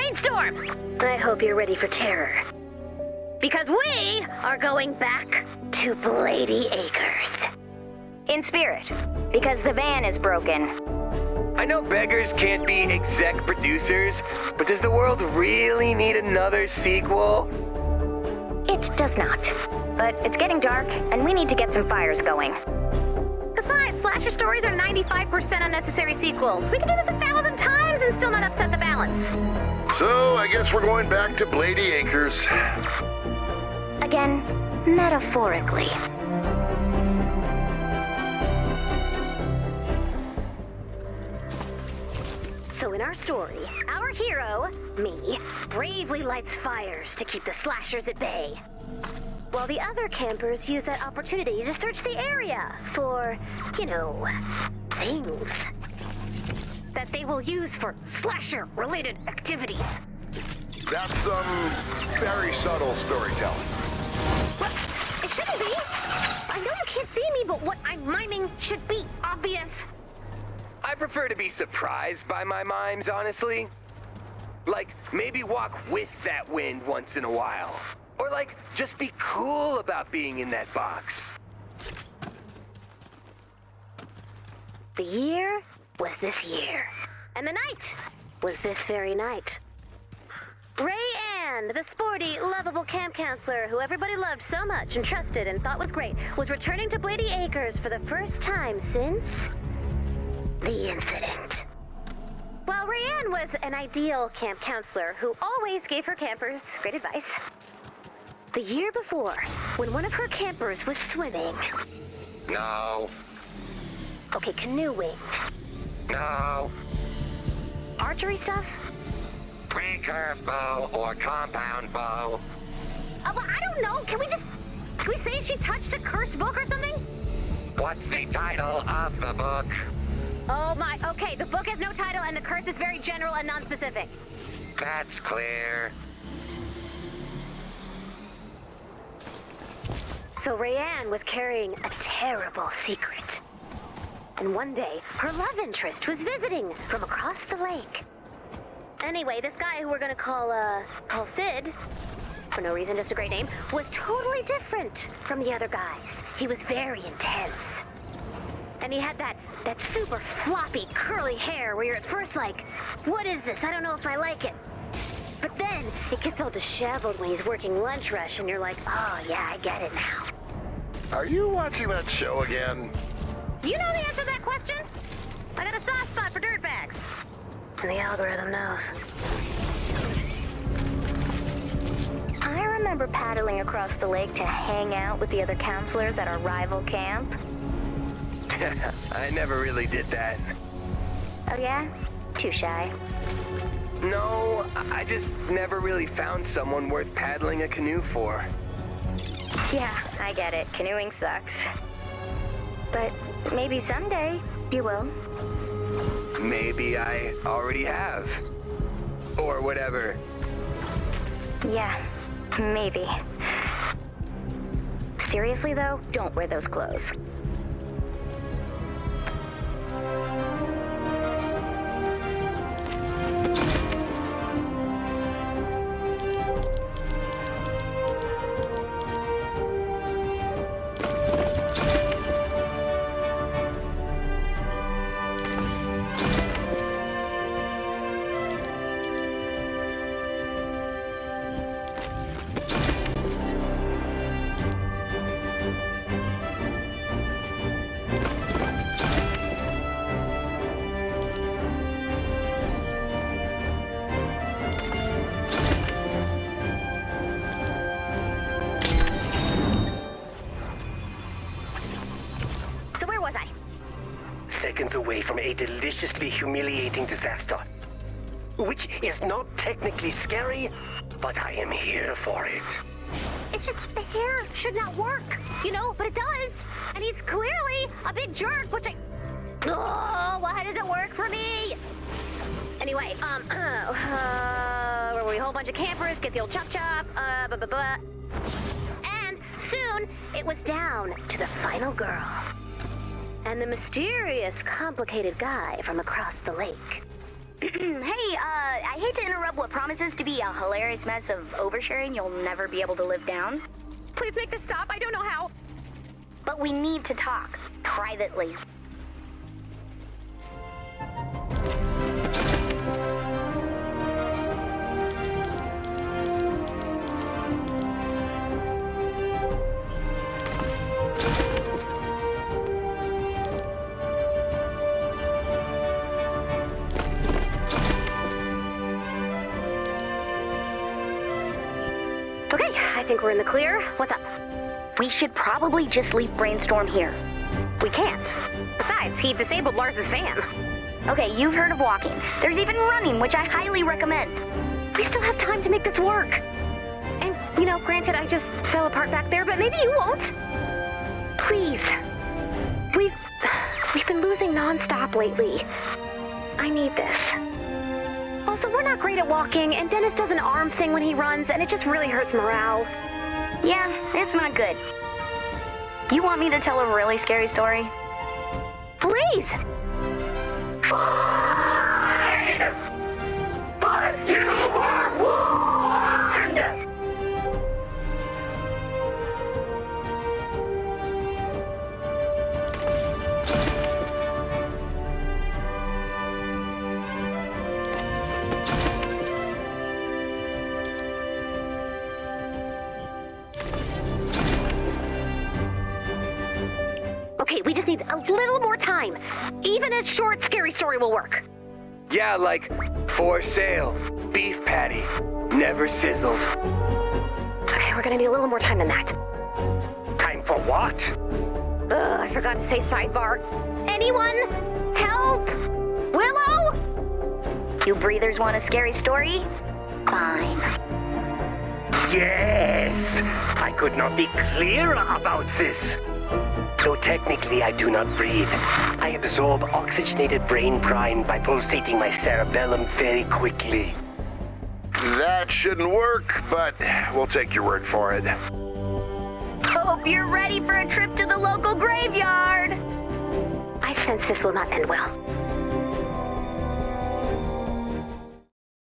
Brainstorm! I hope you're ready for terror. Because we are going back to Blady Acres. In spirit, because the van is broken. I know beggars can't be exec producers, but does the world really need another sequel? It does not. But it's getting dark, and we need to get some fires going. Besides, slasher stories are 95% unnecessary sequels. We can do this 1,000 times and still not upset the balance. So, I guess we're going back to Blady Acres. Again, metaphorically. So in our story, our hero, me, bravely lights fires to keep the slashers at bay. While the other campers use that opportunity to search the area for, you know, things that they will use for slasher-related activities. That's some very subtle storytelling. What? It shouldn't be. I know you can't see me, but what I'm miming should be obvious. I prefer to be surprised by my mimes, honestly. Like, maybe walk with that wind once in a while. Or like, just be cool about being in that box. The year was this year. And the night was this very night. Ray Ann, the sporty, lovable camp counselor who everybody loved so much and trusted and thought was great, was returning to Blady Acres for the first time since the incident. While Ray Ann was an ideal camp counselor who always gave her campers great advice, the year before, when one of her campers was swimming... No. Okay, canoeing. No. Archery stuff? Recurve bow or compound bow. But I don't know. Can we say she touched a cursed book or something? What's the title of the book? Oh my, okay, the book has no title and the curse is very general and non-specific. That's clear. So Rayanne was carrying a terrible secret. And one day, her love interest was visiting from across the lake. Anyway, this guy who we're gonna call Sid, for no reason, just a great name, was totally different from the other guys. He was very intense. And he had that super floppy, curly hair where you're at first like, what is this? I don't know if I like it. But then it gets all disheveled when he's working lunch rush and you're like, oh yeah, I get it now. Are you watching that show again? You know the answer to that question? I got a soft spot for dirtbags. And the algorithm knows. I remember paddling across the lake to hang out with the other counselors at our rival camp. I never really did that. Oh yeah? Too shy. No, I just never really found someone worth paddling a canoe for. Yeah, I get it. Canoeing sucks. But maybe someday you will. Maybe I already have. Or whatever. Yeah, maybe. Seriously though, don't wear those clothes. Seconds away from a deliciously humiliating disaster. Which is not technically scary, but I am here for it. It's just the hair should not work, you know, but it does. And he's clearly a big jerk, which I... Oh, why does it work for me? Anyway, where we a whole bunch of campers, get the old chop-chop, And soon, it was down to the final girl. And the mysterious, complicated guy from across the lake. Hey, I hate to interrupt what promises to be a hilarious mess of oversharing you'll never be able to live down. Please make this stop. I don't know how. But we need to talk, privately. Okay, I think we're in the clear. What's up? We should probably just leave Brainstorm here. We can't. Besides, he disabled Lars's van. Okay, you've heard of walking. There's even running, which I highly recommend. We still have time to make this work. And, you know, granted, I just fell apart back there, but maybe you won't. Please. We've been losing nonstop lately. I need this. Also, we're not great at walking, and Dennis does an arm thing when he runs, and it just really hurts morale. Yeah, it's not good. You want me to tell a really scary story? Please! Fine! But you are warned! Okay, we just need a little more time. Even a short, scary story will work. Yeah, like, for sale, beef patty, never sizzled. Okay, we're gonna need a little more time than that. Time for what? I forgot to say sidebar. Anyone? Help! Willow? You breathers want a scary story? Fine. Yes! I could not be clearer about this. Though technically I do not breathe, I absorb oxygenated brain brine by pulsating my cerebellum very quickly. That shouldn't work, but we'll take your word for it. Hope you're ready for a trip to the local graveyard! I sense this will not end well.